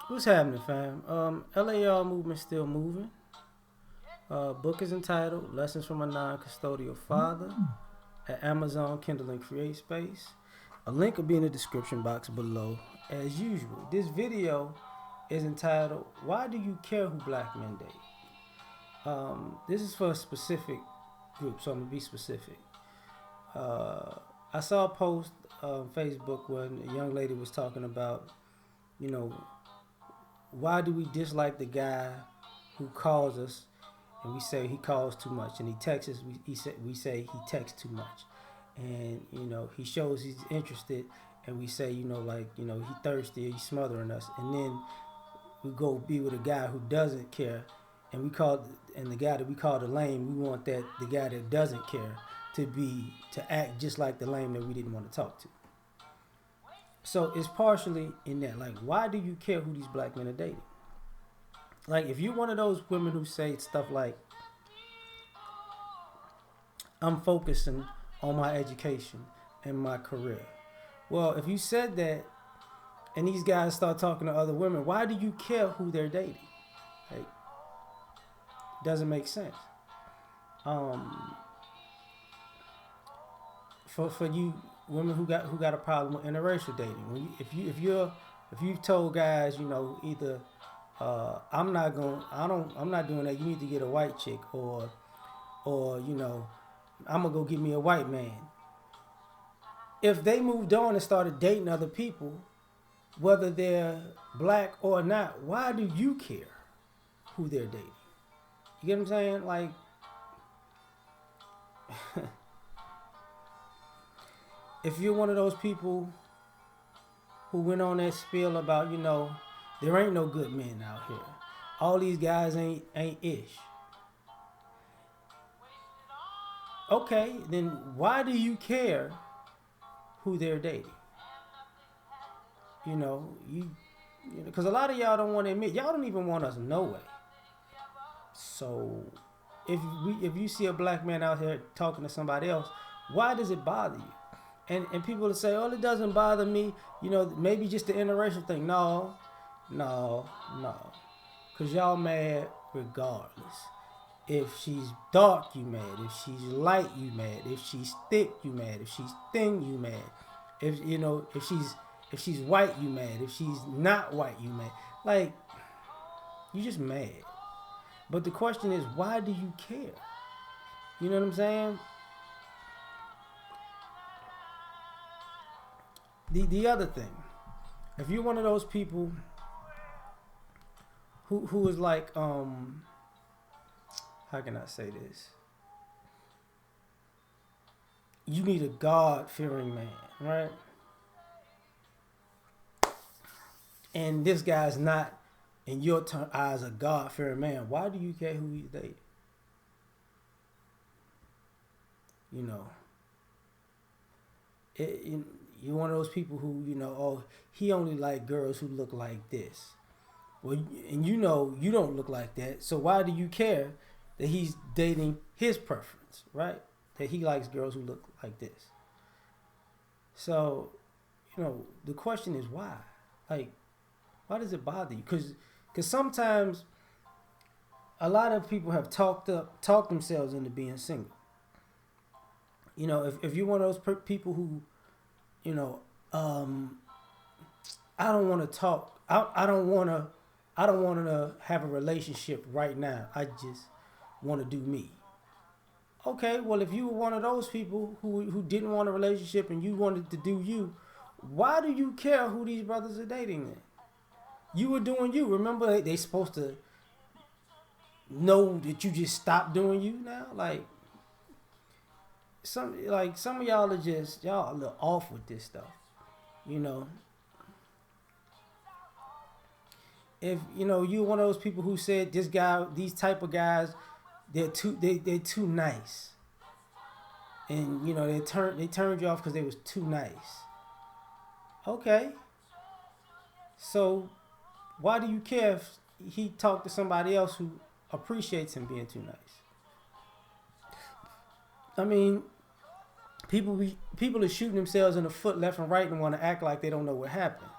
What's happening, fam? L.A.R movement still moving. Book is entitled "Lessons from a Non-Custodial Father" at Amazon Kindle and Create Space. A link will be in the description box below, as usual. This video is entitled "Why Do You Care Who Black Men Date?" This is for a specific group, so I'm gonna be specific. Uh, I saw a post on Facebook when a young lady was talking about, you know, why do we dislike the guy who calls us and we say he calls too much, and he texts us, we say he texts too much, and he shows he's interested, and we say like he thirsty, he's smothering us, and then we go be with a guy who doesn't care, and the guy that we call the lame, we want that the guy that doesn't care to act just like the lame that we didn't want to talk to. So it's partially in that, like, why do you care who these black men are dating? Like, if you're one of those women who say stuff like, I'm focusing on my education and my career. Well, if you said that and these guys start talking to other women, why do you care who they're dating? Like, doesn't make sense. Um, for you women who got a problem with interracial dating, if you've told guys, either I'm not doing that. You need to get a white chick, or I'm gonna go get me a white man. If they moved on and started dating other people, whether they're black or not, why do you care who they're dating? You get what I'm saying? Like, if you're one of those people who went on that spiel about, there ain't no good men out here. All these guys ain't ish. Okay, then why do you care who they're dating? Because a lot of y'all don't want to admit, y'all don't even want us no way. So if you see a black man out here talking to somebody else, why does it bother you? And people will say, oh, it doesn't bother me. Maybe just the interracial thing. No, no, no. Because y'all mad regardless. If she's dark, you mad. If she's light, you mad. If she's thick, you mad. If she's thin, you mad. If she's white, you mad. If she's not white, you mad. Like, you just mad. But the question is, why do you care? You know what I'm saying? The other thing, if you're one of those people who is like, how can I say this? You need a God-fearing man, right? And this guy's not, in your eyes, a God-fearing man. Why do you care who he's dating? You're one of those people who, oh, he only like girls who look like this. Well, and you don't look like that. So why do you care that he's dating his preference, right? That he likes girls who look like this. So, the question is why? Like, why does it bother you? Because sometimes a lot of people have talked themselves into being single. If you're one of those people who, I don't want to talk. I don't want to. I don't want to have a relationship right now. I just want to do me. Okay, well, if you were one of those people who didn't want a relationship and you wanted to do you, why do you care who these brothers are dating then? You were doing you. Remember, they supposed to know that you just stopped doing you now? Like, some of y'all are just, y'all a little off with this stuff. You know, if you're one of those people who said these type of guys, they're too nice, and they turned you off because they was too nice. Okay, so why do you care if he talked to somebody else who appreciates him being too nice? I mean, people are shooting themselves in the foot left and right and want to act like they don't know what happened.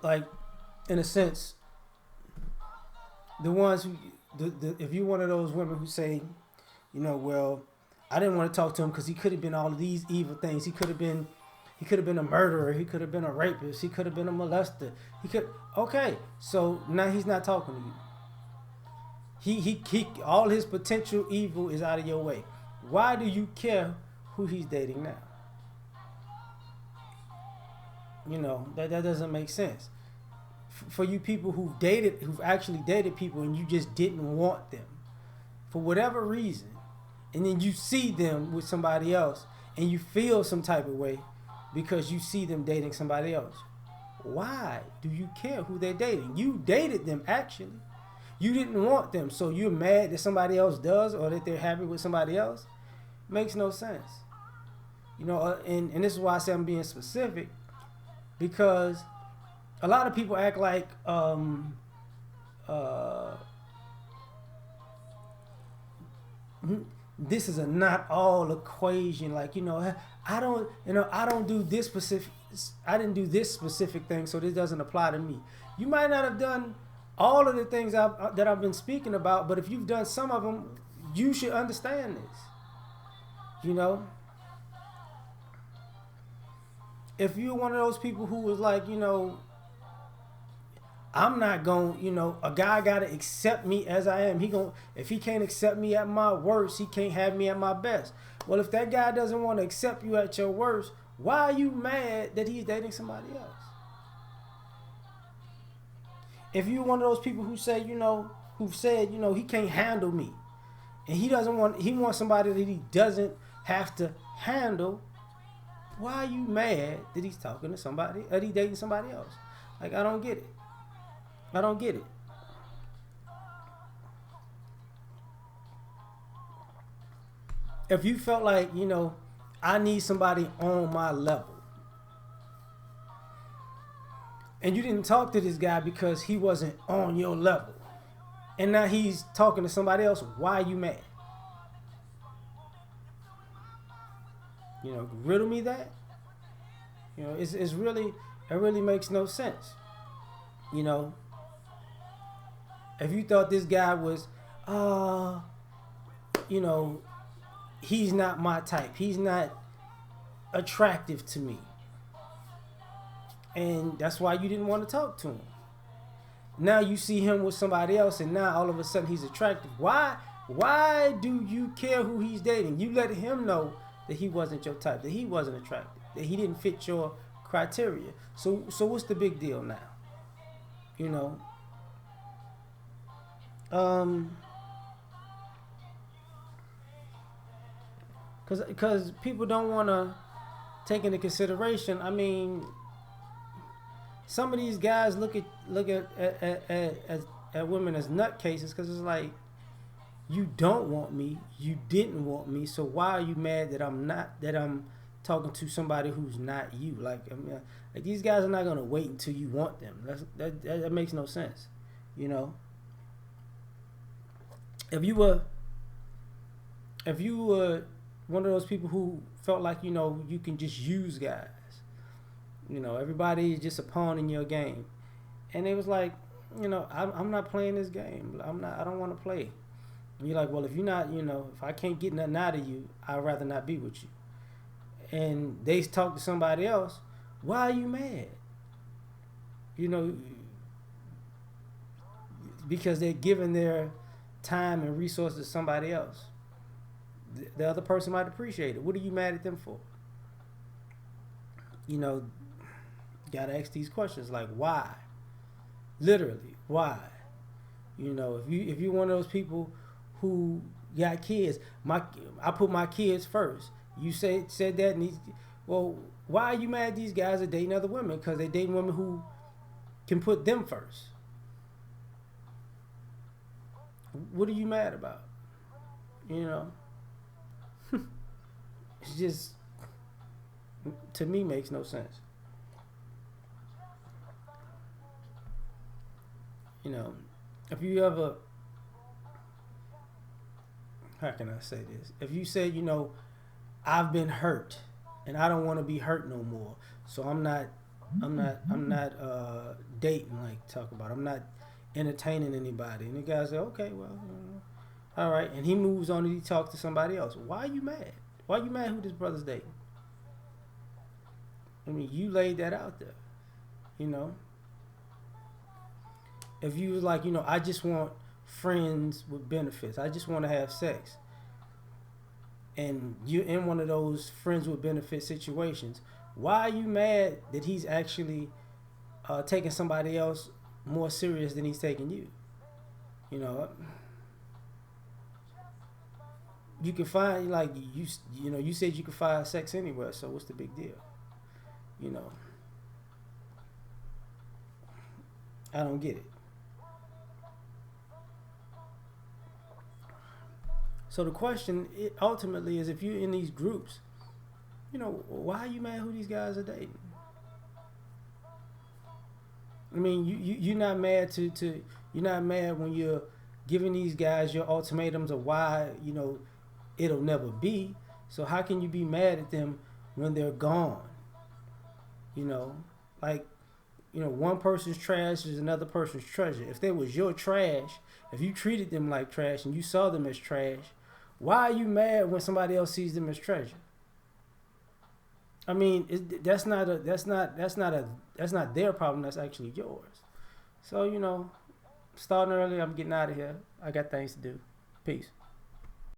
like in a sense, the ones who, if you're one of those women who say, well, I didn't want to talk to him because he could have been all of these evil things. He could have been a murderer. He could have been a rapist. He could have been a molester. He could. Okay, so now he's not talking to you. He all his potential evil is out of your way. Why do you care who he's dating now? That doesn't make sense. For you people who've actually dated people and you just didn't want them for whatever reason, and then you see them with somebody else and you feel some type of way because you see them dating somebody else. Why do you care who they're dating? You dated them actually. You didn't want them, so you're mad that somebody else does or that they're happy with somebody else? Makes no sense. And this is why I say I'm being specific, because a lot of people act like this is a not all equation. Like, I don't do this specific. I didn't do this specific thing, so this doesn't apply to me. You might not have done all of the things that I've been speaking about, but if you've done some of them, you should understand this. If you're one of those people who was like, I'm not going, a guy got to accept me as I am. If he can't accept me at my worst, he can't have me at my best. Well, if that guy doesn't want to accept you at your worst, why are you mad that he's dating somebody else? If you're one of those people who say, who've said, he can't handle me, and he wants somebody that he doesn't have to handle, why are you mad that he's talking to somebody, that he's dating somebody else? Like, I don't get it. I don't get it. If you felt like, I need somebody on my level, and you didn't talk to this guy because he wasn't on your level, and now he's talking to somebody else, why are you mad? Riddle me that. It really makes no sense. If you thought this guy was, he's not my type, he's not attractive to me, and that's why you didn't want to talk to him. Now you see him with somebody else, and now all of a sudden he's attractive. Why do you care who he's dating? You let him know that he wasn't your type, that he wasn't attractive, that he didn't fit your criteria. So what's the big deal now? Because people don't want to take into consideration. I mean, some of these guys look at women as nutcases, because it's like, you don't want me, you didn't want me, so why are you mad that I'm talking to somebody who's not you? Like, I mean, like, these guys are not gonna wait until you want them. That makes no sense. If you were one of those people who felt like, you can just use guys, everybody is just a pawn in your game, and it was like, I'm not playing this game. I don't want to play. And you're like, well, if you're not, if I can't get nothing out of you, I'd rather not be with you. And they talk to somebody else, why are you mad? Because they're giving their time and resources to somebody else. The other person might appreciate it. What are you mad at them for? Gotta ask these questions, like, why? Literally, why? If you're one of those people who got kids, I put my kids first. You said that, and well, why are you mad these guys are dating other women? Because they dating women who can put them first. What are you mad about? It's just, to me, makes no sense. If you ever, how can I say this? If you say, I've been hurt and I don't want to be hurt no more, so I'm not I'm not dating like talk about. I'm not entertaining anybody. And the guy said, okay, well, all right. And he moves on and he talks to somebody else. Why are you mad? Why are you mad who this brother's dating? I mean, you laid that out there. You know, if you was like, I just want friends with benefits. I just want to have sex. And you're in one of those friends with benefit situations. Why are you mad that he's actually taking somebody else more serious than he's taking you? You know, you can find like you said you can find sex anywhere. So what's the big deal? You know, I don't get it. So the question ultimately is, if you're in these groups, why are you mad who these guys are dating? I mean, you're not mad to you're not mad when you're giving these guys your ultimatums of why it'll never be. So how can you be mad at them when they're gone? You know, like one person's trash is another person's treasure. If they was your trash, if you treated them like trash and you saw them as trash, why are you mad when somebody else sees them as treasure? I mean, that's not their problem. That's actually yours. So starting early. I'm getting out of here. I got things to do. Peace.